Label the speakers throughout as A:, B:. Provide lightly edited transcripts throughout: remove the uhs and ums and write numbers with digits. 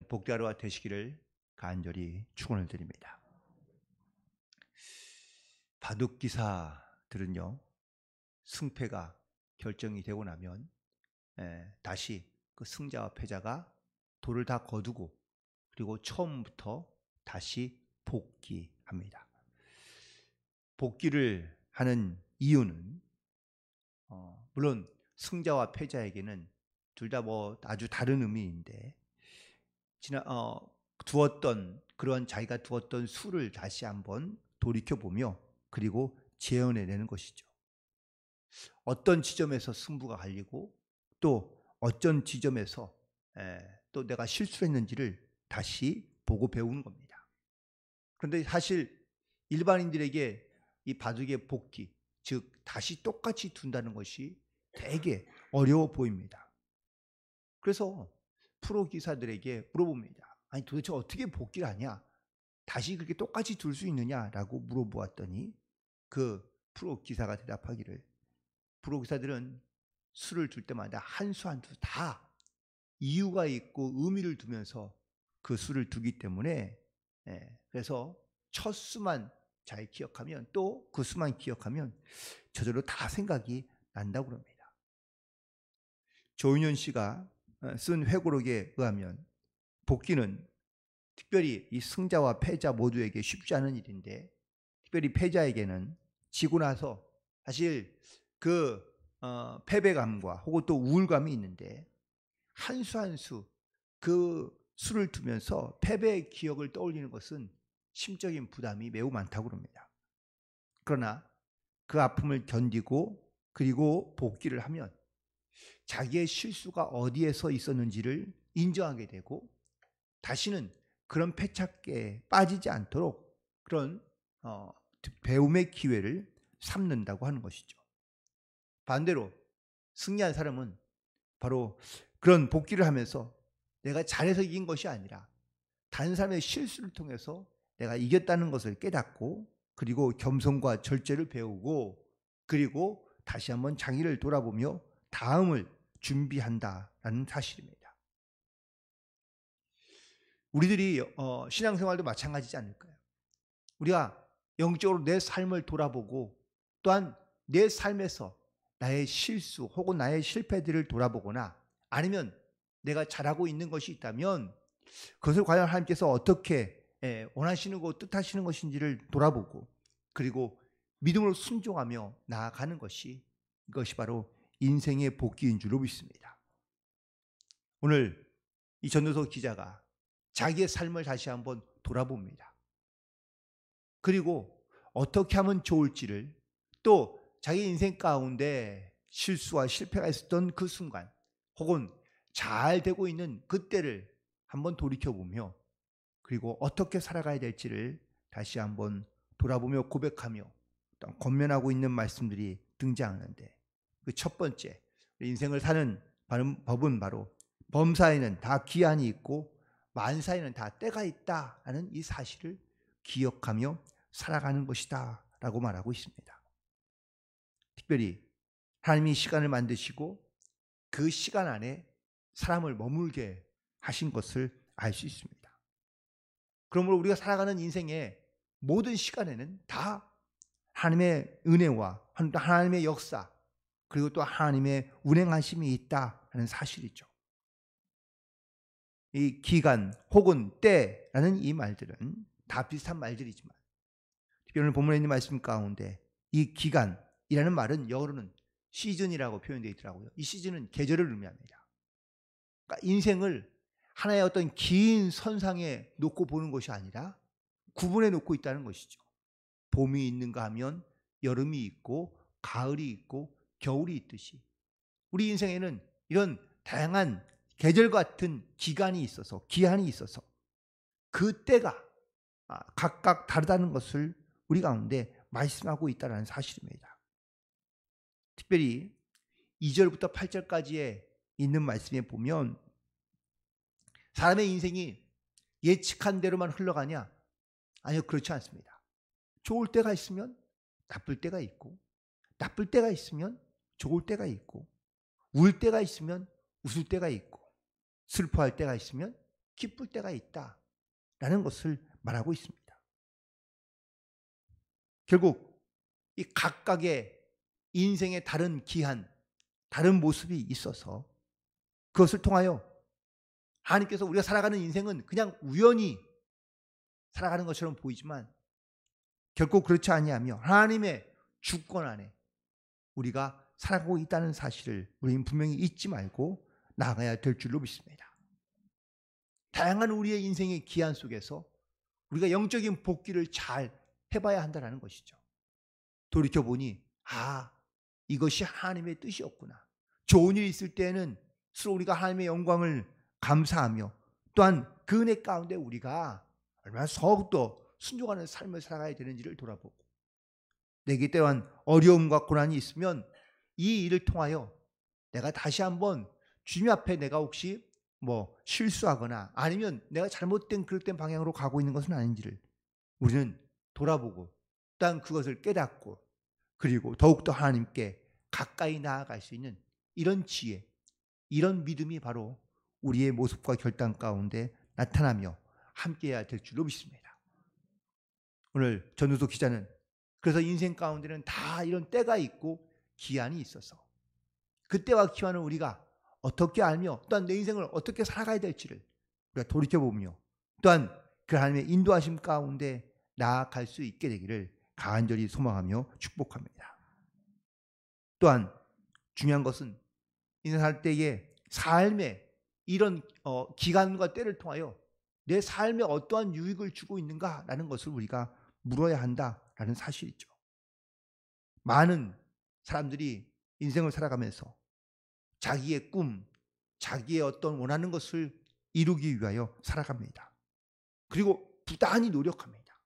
A: 복된 하루가 되시기를 간절히 축원을 드립니다. 바둑기사들은요, 승패가 결정이 되고 나면 다시 그 승자와 패자가 돌을 다 거두고 그리고 처음부터 다시 복귀합니다. 복귀를 하는 이유는 물론 승자와 패자에게는 둘 다 뭐 아주 다른 의미인데 그런 자기가 두었던 수를 다시 한번 돌이켜보며 그리고 재현해내는 것이죠. 어떤 지점에서 승부가 갈리고 또 어떤 지점에서 또 내가 실수를 했는지를 다시 보고 배우는 겁니다. 그런데 사실 일반인들에게 이 바둑의 복귀, 즉 다시 똑같이 둔다는 것이 되게 어려워 보입니다. 그래서 프로 기사들에게 물어봅니다. 아니 도대체 어떻게 복귀를 하냐? 다시 그렇게 똑같이 둘 수 있느냐라고 물어보았더니 그 프로 기사가 대답하기를, 프로 기사들은 수를 둘 때마다 한 수 한 수 다 이유가 있고 의미를 두면서 그 수를 두기 때문에 그래서 첫 수만 잘 기억하면 또 그 수만 기억하면 저절로 다 생각이 난다고 합니다. 조윤현 씨가 쓴 회고록에 의하면 복귀는 특별히 이 승자와 패자 모두에게 쉽지 않은 일인데 특별히 패자에게는 지고 나서 사실 그 패배감과 혹은 또 우울감이 있는데 한 수 한 수 그 수를 두면서 패배의 기억을 떠올리는 것은 심적인 부담이 매우 많다고 합니다. 그러나 그 아픔을 견디고 그리고 복귀를 하면 자기의 실수가 어디에서 있었는지를 인정하게 되고 다시는 그런 패착에 빠지지 않도록 그런 배움의 기회를 삼는다고 하는 것이죠. 반대로 승리한 사람은 바로 그런 복귀를 하면서 내가 잘해서 이긴 것이 아니라 다른 사람의 실수를 통해서 내가 이겼다는 것을 깨닫고 그리고 겸손과 절제를 배우고 그리고 다시 한번 자기를 돌아보며 다음을 준비한다라는 사실입니다. 우리들이 신앙생활도 마찬가지지 않을까요? 우리가 영적으로 내 삶을 돌아보고 또한 내 삶에서 나의 실수 혹은 나의 실패들을 돌아보거나 아니면 내가 잘하고 있는 것이 있다면 그것을 과연 하나님께서 어떻게 원하시는 것, 뜻하시는 것인지를 돌아보고 그리고 믿음으로 순종하며 나아가는 것이 이것이 바로 인생의 복귀인 줄로 믿습니다. 오늘 이 전도서 기자가 자기의 삶을 다시 한번 돌아봅니다. 그리고 어떻게 하면 좋을지를 또 자기 인생 가운데 실수와 실패가 있었던 그 순간 혹은 잘 되고 있는 그때를 한번 돌이켜보며 그리고 어떻게 살아가야 될지를 다시 한번 돌아보며 고백하며 권면하고 있는 말씀들이 등장하는데 그 첫 번째 인생을 사는 법은 바로 범사에는 다 기한이 있고 만사에는 다 때가 있다라는 이 사실을 기억하며 살아가는 것이다 라고 말하고 있습니다. 특별히 하나님이 시간을 만드시고 그 시간 안에 사람을 머물게 하신 것을 알 수 있습니다. 그러므로 우리가 살아가는 인생의 모든 시간에는 다 하나님의 은혜와 하나님의 역사 그리고 또 하나님의 운행하심이 있다는 사실이죠. 이 기간 혹은 때라는 이 말들은 다 비슷한 말들이지만 특히 오늘 본문에 있는 말씀 가운데 이 기간이라는 말은 영어로는 시즌이라고 표현되어 있더라고요. 이 시즌은 계절을 의미합니다. 그러니까 인생을 하나의 어떤 긴 선상에 놓고 보는 것이 아니라 구분해 놓고 있다는 것이죠. 봄이 있는가 하면 여름이 있고 가을이 있고 겨울이 있듯이 우리 인생에는 이런 다양한 계절 같은 기간이 있어서 기한이 있어서 그 때가 각각 다르다는 것을 우리 가운데 말씀하고 있다는 사실입니다. 특별히 2절부터 8절까지에 있는 말씀에 보면 사람의 인생이 예측한 대로만 흘러가냐? 아니요, 그렇지 않습니다. 좋을 때가 있으면 나쁠 때가 있고 나쁠 때가 있으면 좋을 때가 있고 울 때가 있으면 웃을 때가 있고 슬퍼할 때가 있으면 기쁠 때가 있다라는 것을 말하고 있습니다. 결국 이 각각의 인생의 다른 기한, 다른 모습이 있어서 그것을 통하여 하나님께서 우리가 살아가는 인생은 그냥 우연히 살아가는 것처럼 보이지만 결코 그렇지 아니하며 하나님의 주권 안에 우리가 살아가고 있다는 사실을 우리는 분명히 잊지 말고 나아가야 될 줄로 믿습니다. 다양한 우리의 인생의 기한 속에서 우리가 영적인 복귀를 잘 해봐야 한다는 것이죠. 돌이켜보니 이것이 하나님의 뜻이었구나. 좋은 일이 있을 때에는 스스로 우리가 하나님의 영광을 감사하며 또한 그 은혜 가운데 우리가 얼마나 더욱더 순종하는 삶을 살아가야 되는지를 돌아보고 내게 때로한 어려움과 고난이 있으면 이 일을 통하여 내가 다시 한번 주님 앞에 내가 혹시 실수하거나 아니면 내가 잘못된 그릇된 방향으로 가고 있는 것은 아닌지를 우리는 돌아보고 또한 그것을 깨닫고 그리고 더욱더 하나님께 가까이 나아갈 수 있는 이런 지혜, 이런 믿음이 바로 우리의 모습과 결단 가운데 나타나며 함께해야 될 줄로 믿습니다. 오늘 전우도 기자는 그래서 인생 가운데는 다 이런 때가 있고 기한이 있어서 그때와 기한을 우리가 어떻게 알며 또한 내 인생을 어떻게 살아가야 될지를 우리가 돌이켜보며 또한 그 하나님의 인도하심 가운데 나아갈 수 있게 되기를 간절히 소망하며 축복합니다. 또한 중요한 것은 인생할 때의 삶의 이런 기간과 때를 통하여 내 삶에 어떠한 유익을 주고 있는가라는 것을 우리가 물어야 한다라는 사실이죠. 많은 사람들이 인생을 살아가면서 자기의 꿈, 자기의 어떤 원하는 것을 이루기 위하여 살아갑니다. 그리고 부단히 노력합니다.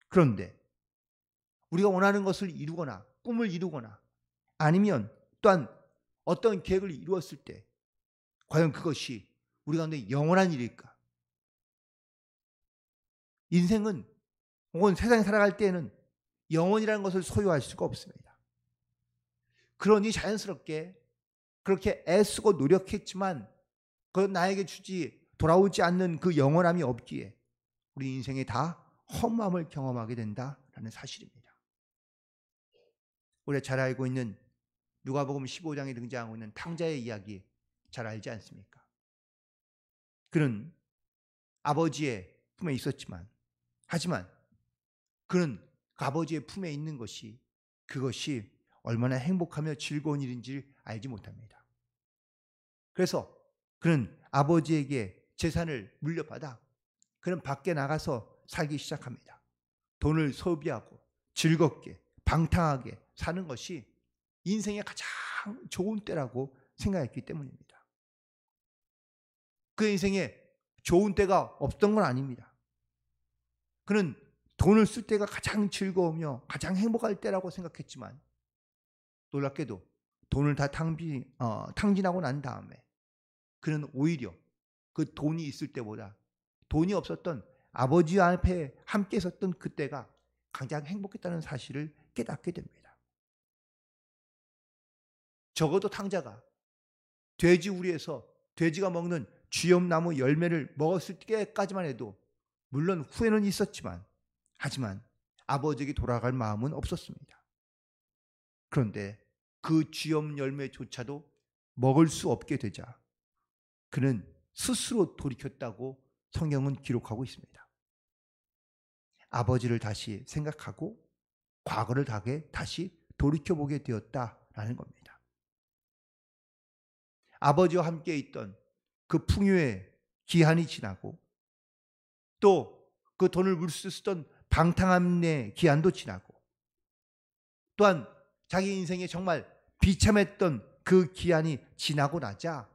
A: 그런데 우리가 원하는 것을 이루거나 꿈을 이루거나 아니면 또한 어떤 계획을 이루었을 때 과연 그것이 우리 가운데 영원한 일일까? 인생은 혹은 세상에 살아갈 때에는 영원이라는 것을 소유할 수가 없습니다. 그러니 자연스럽게 그렇게 애쓰고 노력했지만 그건 나에게 돌아오지 않는 그 영원함이 없기에 우리 인생에 다 험함을 경험하게 된다라는 사실입니다. 우리가 잘 알고 있는 누가복음 15장에 등장하고 있는 탕자의 이야기 잘 알지 않습니까? 그는 아버지의 품에 있었지만 하지만 그는 그 아버지의 품에 있는 것이 그것이 얼마나 행복하며 즐거운 일인지 알지 못합니다. 그래서 그는 아버지에게 재산을 물려받아 그는 밖에 나가서 살기 시작합니다. 돈을 소비하고 즐겁게 방탕하게 사는 것이 인생의 가장 좋은 때라고 생각했기 때문입니다. 그 인생에 좋은 때가 없던 건 아닙니다. 그는 돈을 쓸 때가 가장 즐거우며 가장 행복할 때라고 생각했지만 놀랍게도 돈을 다 탕진하고 난 다음에 그는 오히려 그 돈이 있을 때보다 돈이 없었던 아버지 앞에 함께 있었던 그때가 가장 행복했다는 사실을 깨닫게 됩니다. 적어도 탕자가 돼지 우리에서 돼지가 먹는 쥐염나무 열매를 먹었을 때까지만 해도 물론 후회는 있었지만 하지만 아버지에게 돌아갈 마음은 없었습니다. 그런데 그 쥐염 열매조차도 먹을 수 없게 되자 그는 스스로 돌이켰다고 성경은 기록하고 있습니다. 아버지를 다시 생각하고 과거를 다시 돌이켜보게 되었다라는 겁니다. 아버지와 함께 있던 그 풍요의 기한이 지나고 또 그 돈을 물 수 쓰던 방탕함의 기한도 지나고 또한 자기 인생에 정말 비참했던 그 기한이 지나고 나자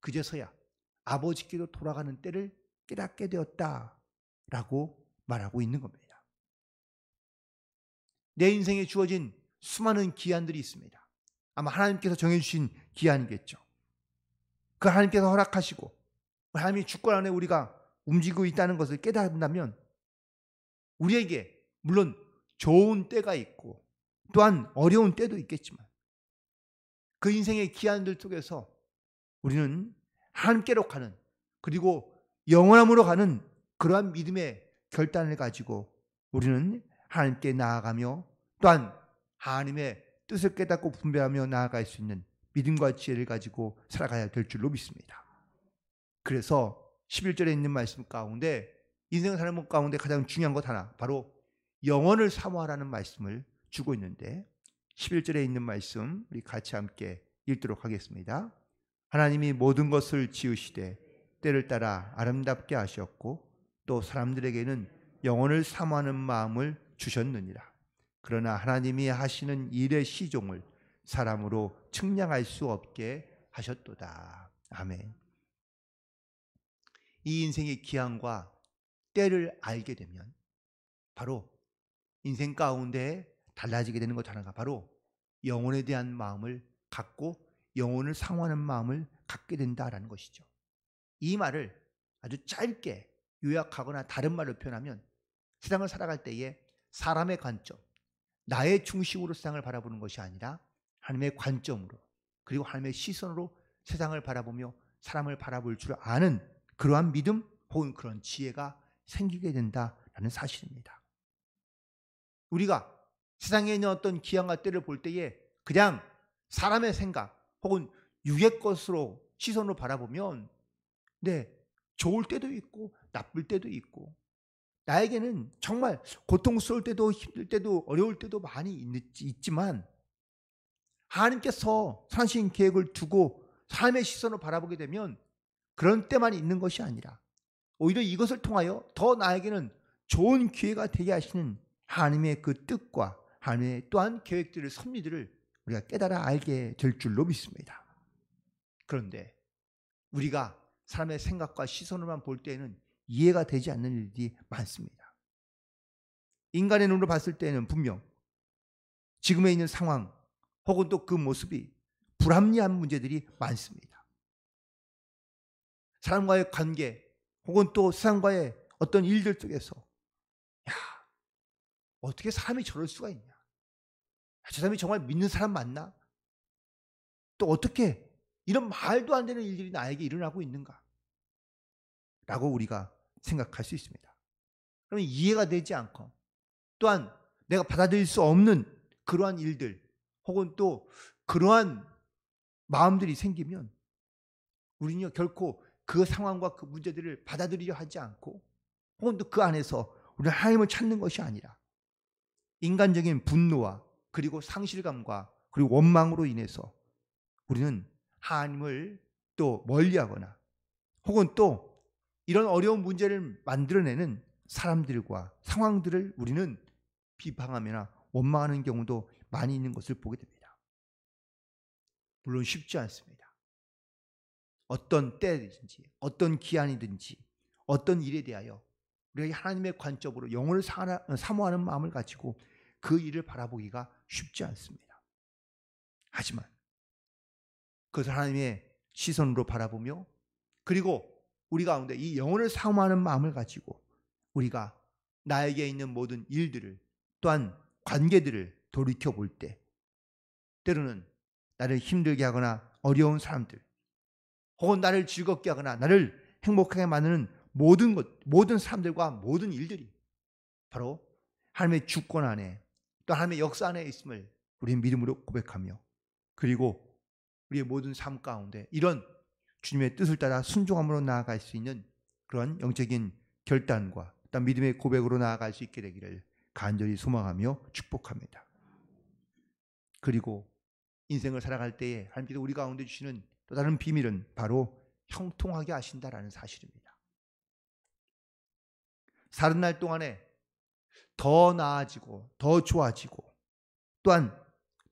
A: 그제서야 아버지께로 돌아가는 때를 깨닫게 되었다라고 말하고 있는 겁니다. 내 인생에 주어진 수많은 기한들이 있습니다. 아마 하나님께서 정해주신 기한이겠죠. 그 하나님께서 허락하시고 하나님의 주권 안에 우리가 움직이고 있다는 것을 깨닫는다면 우리에게 물론 좋은 때가 있고 또한 어려운 때도 있겠지만 그 인생의 기한들 속에서 우리는 하나님께로 가는 그리고 영원함으로 가는 그러한 믿음의 결단을 가지고 우리는 하나님께 나아가며 또한 하나님의 뜻을 깨닫고 분별하며 나아갈 수 있는 믿음과 지혜를 가지고 살아가야 될 줄로 믿습니다. 그래서 11절에 있는 말씀 가운데 인생을 사는 가운데 가장 중요한 것 하나, 바로 영원을 사모하라는 말씀을 주고 있는데 11절에 있는 말씀 우리 같이 함께 읽도록 하겠습니다. 하나님이 모든 것을 지으시되 때를 따라 아름답게 하셨고 또 사람들에게는 영원을 사모하는 마음을 주셨느니라. 그러나 하나님이 하시는 일의 시종을 사람으로 측량할 수 없게 하셨도다. 아멘. 이 인생의 기한과 때를 알게 되면 바로 인생 가운데 달라지게 되는 것 하나가 바로 영혼에 대한 마음을 갖고 영혼을 사모하는 마음을 갖게 된다라는 것이죠. 이 말을 아주 짧게 요약하거나 다른 말로 표현하면 세상을 살아갈 때에 사람의 관점, 나의 중심으로 세상을 바라보는 것이 아니라 하나님의 관점으로 그리고 하나님의 시선으로 세상을 바라보며 사람을 바라볼 줄 아는 그러한 믿음 혹은 그런 지혜가 생기게 된다라는 사실입니다. 우리가 세상에 있는 어떤 기한과 때를 볼 때에 그냥 사람의 생각 혹은 육의 것으로 시선으로 바라보면 좋을 때도 있고 나쁠 때도 있고 나에게는 정말 고통스러울 때도 힘들 때도 어려울 때도 많이 있지만 하나님께서 선하신 계획을 두고 삶의 시선으로 바라보게 되면 그런 때만 있는 것이 아니라 오히려 이것을 통하여 더 나에게는 좋은 기회가 되게 하시는 하나님의 그 뜻과 하나님의 또한 계획들을 섭리들을 우리가 깨달아 알게 될 줄로 믿습니다. 그런데 우리가 사람의 생각과 시선으로만 볼 때에는 이해가 되지 않는 일들이 많습니다. 인간의 눈으로 봤을 때는 분명 지금에 있는 상황 혹은 또 그 모습이 불합리한 문제들이 많습니다. 사람과의 관계 혹은 또 세상과의 어떤 일들 속에서 어떻게 사람이 저럴 수가 있냐? 저 사람이 정말 믿는 사람 맞나? 또 어떻게 이런 말도 안 되는 일들이 나에게 일어나고 있는가? 라고 우리가 생각할 수 있습니다. 그러면 이해가 되지 않고 또한 내가 받아들일 수 없는 그러한 일들 혹은 또 그러한 마음들이 생기면 우리는 결코 그 상황과 그 문제들을 받아들이려 하지 않고 혹은 또 그 안에서 우리는 하나님을 찾는 것이 아니라 인간적인 분노와 그리고 상실감과 그리고 원망으로 인해서 우리는 하나님을 또 멀리하거나 혹은 또 이런 어려운 문제를 만들어내는 사람들과 상황들을 우리는 비방하거나 원망하는 경우도 많이 있는 것을 보게 됩니다. 물론 쉽지 않습니다. 어떤 때든지 어떤 기한이든지 어떤 일에 대하여 우리가 하나님의 관점으로 영혼을 사모하는 마음을 가지고 그 일을 바라보기가 쉽지 않습니다. 하지만 그것을 하나님의 시선으로 바라보며 그리고 우리 가운데 이 영혼을 사모하는 마음을 가지고 우리가 나에게 있는 모든 일들을 또한 관계들을 돌이켜볼 때 때로는 나를 힘들게 하거나 어려운 사람들 혹은 나를 즐겁게 하거나 나를 행복하게 만드는 모든 사람들과 모든 일들이 바로 하나님의 주권 안에 또 하나님의 역사 안에 있음을 우리는 믿음으로 고백하며 그리고 우리의 모든 삶 가운데 이런 주님의 뜻을 따라 순종함으로 나아갈 수 있는 그런 영적인 결단과 또 믿음의 고백으로 나아갈 수 있게 되기를 간절히 소망하며 축복합니다. 그리고 인생을 살아갈 때에 하나님께서 우리 가운데 주시는 또 다른 비밀은 바로 형통하게 하신다라는 사실입니다. 사는 날 동안에 더 나아지고 더 좋아지고 또한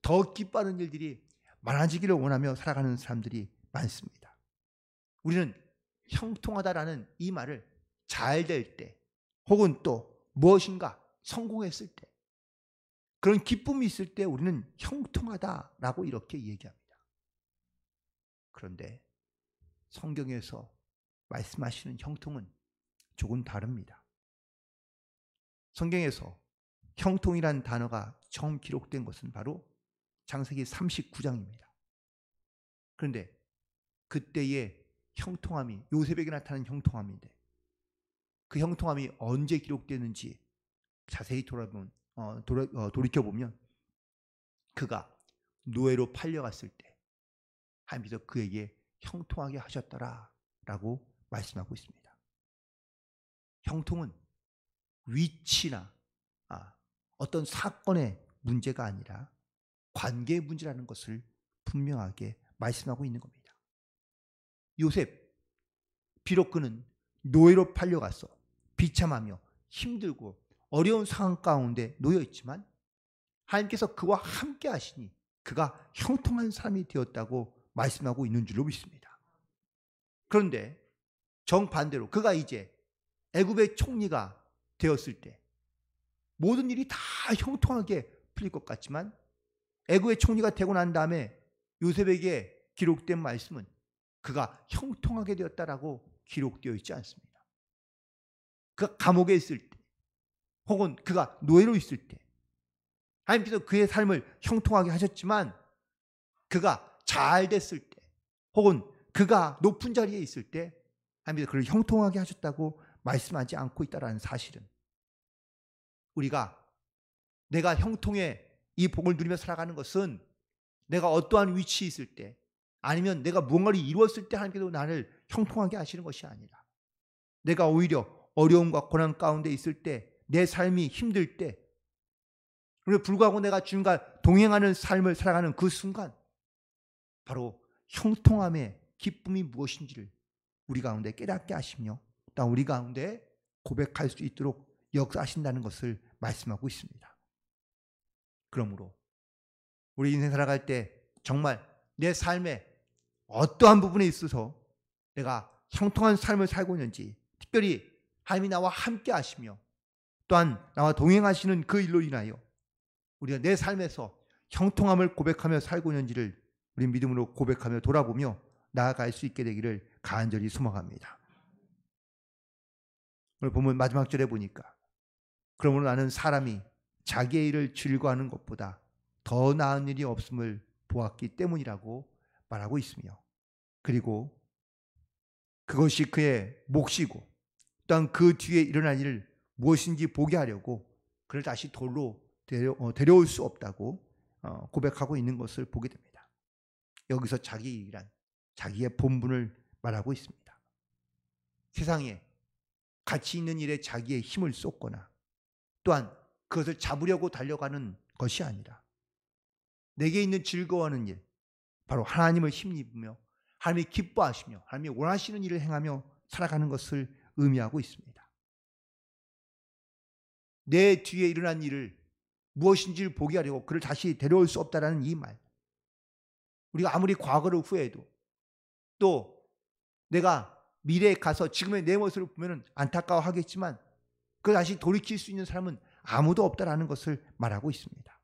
A: 더 기뻐하는 일들이 많아지기를 원하며 살아가는 사람들이 많습니다. 우리는 형통하다라는 이 말을 잘 될 때 혹은 또 무엇인가 성공했을 때 그런 기쁨이 있을 때 우리는 형통하다라고 이렇게 얘기합니다. 그런데 성경에서 말씀하시는 형통은 조금 다릅니다. 성경에서 형통이란 단어가 처음 기록된 것은 바로 창세기 39장입니다. 그런데 그때에 형통함이 요셉에게 나타난 형통함인데 그 형통함이 언제 기록되는지 자세히 돌이켜보면 그가 노예로 팔려갔을 때 하나님께서 그에게 형통하게 하셨더라라고 말씀하고 있습니다. 형통은 위치나 어떤 사건의 문제가 아니라 관계의 문제라는 것을 분명하게 말씀하고 있는 겁니다. 요셉, 비록 그는 노예로 팔려가서 비참하며 힘들고 어려운 상황 가운데 놓여 있지만 하나님께서 그와 함께 하시니 그가 형통한 사람이 되었다고 말씀하고 있는 줄로 믿습니다. 그런데 정반대로 그가 이제 애굽의 총리가 되었을 때 모든 일이 다 형통하게 풀릴 것 같지만 애굽의 총리가 되고 난 다음에 요셉에게 기록된 말씀은 그가 형통하게 되었다라고 기록되어 있지 않습니다. 그가 감옥에 있을 때 혹은 그가 노예로 있을 때 하나님께서 그의 삶을 형통하게 하셨지만 그가 잘 됐을 때 혹은 그가 높은 자리에 있을 때 하나님께서 그를 형통하게 하셨다고 말씀하지 않고 있다는 사실은 우리가 내가 형통에 이 복을 누리며 살아가는 것은 내가 어떠한 위치에 있을 때 아니면 내가 무언가를 이루었을 때 하나님께서 나를 형통하게 하시는 것이 아니라 내가 오히려 어려움과 고난 가운데 있을 때 내 삶이 힘들 때 그리고 불구하고 내가 주님과 동행하는 삶을 살아가는 그 순간 바로 형통함의 기쁨이 무엇인지를 우리 가운데 깨닫게 하시며 또 우리 가운데 고백할 수 있도록 역사하신다는 것을 말씀하고 있습니다. 그러므로 우리 인생 살아갈 때 정말 내 삶의 어떠한 부분에 있어서 내가 형통한 삶을 살고 있는지 특별히 하나님이 나와 함께 하시며 또한 나와 동행하시는 그 일로 인하여 우리가 내 삶에서 형통함을 고백하며 살고 있는지를 우리 믿음으로 고백하며 돌아보며 나아갈 수 있게 되기를 간절히 소망합니다. 오늘 본문 마지막 절에 보니까 그러므로 나는 사람이 자기의 일을 즐거워하는 것보다 더 나은 일이 없음을 보았기 때문이라고 말하고 있으며 그리고 그것이 그의 몫이고 또한 그 뒤에 일어날 일을 무엇인지 보게 하려고 그를 다시 돌로 데려올 수 없다고 고백하고 있는 것을 보게 됩니다. 여기서 자기 일이란 자기의 본분을 말하고 있습니다. 세상에 가치 있는 일에 자기의 힘을 쏟거나 또한 그것을 잡으려고 달려가는 것이 아니라 내게 있는 즐거워하는 일, 바로 하나님을 힘입으며 하나님이 기뻐하시며 하나님이 원하시는 일을 행하며 살아가는 것을 의미하고 있습니다. 내 뒤에 일어난 일을 무엇인지를 보게 하려고 그를 다시 데려올 수 없다라는 이 말. 우리가 아무리 과거를 후회해도 또 내가 미래에 가서 지금의 내 모습을 보면 안타까워하겠지만 그걸 다시 돌이킬 수 있는 사람은 아무도 없다라는 것을 말하고 있습니다.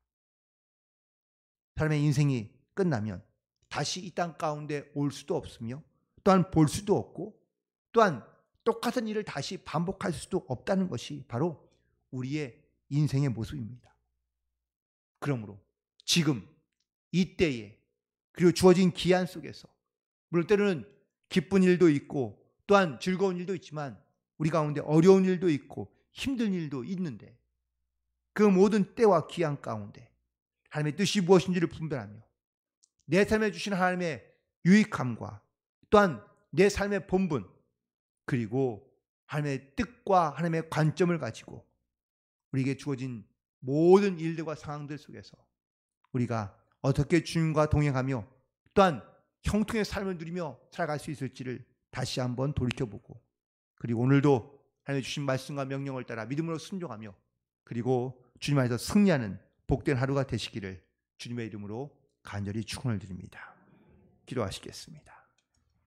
A: 사람의 인생이 끝나면 다시 이 땅 가운데 올 수도 없으며 또한 볼 수도 없고 또한 똑같은 일을 다시 반복할 수도 없다는 것이 바로 우리의 인생의 모습입니다. 그러므로 지금 이때에 그리고 주어진 기한 속에서 물론 때로는 기쁜 일도 있고 또한 즐거운 일도 있지만 우리 가운데 어려운 일도 있고 힘든 일도 있는데 그 모든 때와 기한 가운데 하나님의 뜻이 무엇인지를 분별하며 내 삶에 주신 하나님의 유익함과 또한 내 삶의 본분 그리고 하나님의 뜻과 하나님의 관점을 가지고 우리에게 주어진 모든 일들과 상황들 속에서 우리가 어떻게 주님과 동행하며 또한 형통의 삶을 누리며 살아갈 수 있을지를 다시 한번 돌이켜보고 그리고 오늘도 하나님의 주신 말씀과 명령을 따라 믿음으로 순종하며 그리고 주님 안에서 승리하는 복된 하루가 되시기를 주님의 이름으로 간절히 축원을 드립니다. 기도하시겠습니다.